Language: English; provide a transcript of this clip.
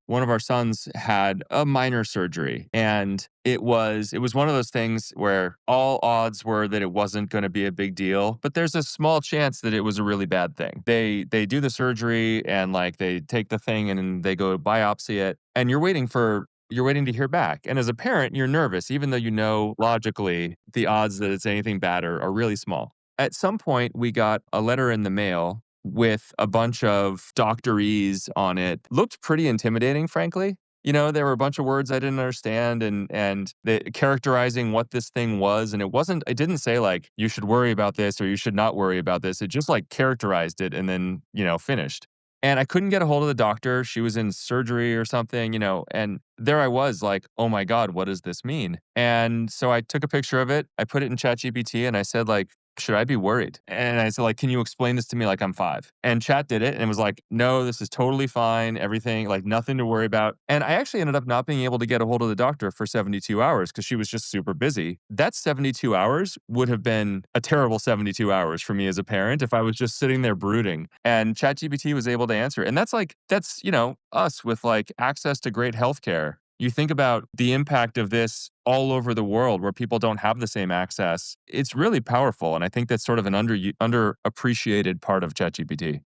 one of our sons had a minor surgery, and it was one of those things where all odds were that it wasn't going to be a big deal, but there's a small chance that it was a really bad thing. They do the surgery and like they take the thing and they go biopsy it, and you're waiting to hear back. And as a parent, you're nervous, even though you know logically the odds that it's anything bad are really small. At some point, we got a letter in the mail with a bunch of doctorese on it. Looked pretty intimidating, frankly. There were a bunch of words I didn't understand and characterizing what this thing was. And it didn't say like, you should worry about this or you should not worry about this. It just like characterized it and then, finished. And I couldn't get a hold of the doctor. She was in surgery or something, and there I was like, oh my God, what does this mean? And so I took a picture of it. I put it in ChatGPT and I said, like, should I be worried? And I said, like, can you explain this to me like I'm 5? And Chat did it and it was like, no, this is totally fine. Everything, like nothing to worry about. And I actually ended up not being able to get a hold of the doctor for 72 hours because she was just super busy. That 72 hours would have been a terrible 72 hours for me as a parent if I was just sitting there brooding. And ChatGPT was able to answer it. And that's, us with like access to great healthcare. You think about the impact of this all over the world where people don't have the same access. It's really powerful. And I think that's sort of an underappreciated part of ChatGPT.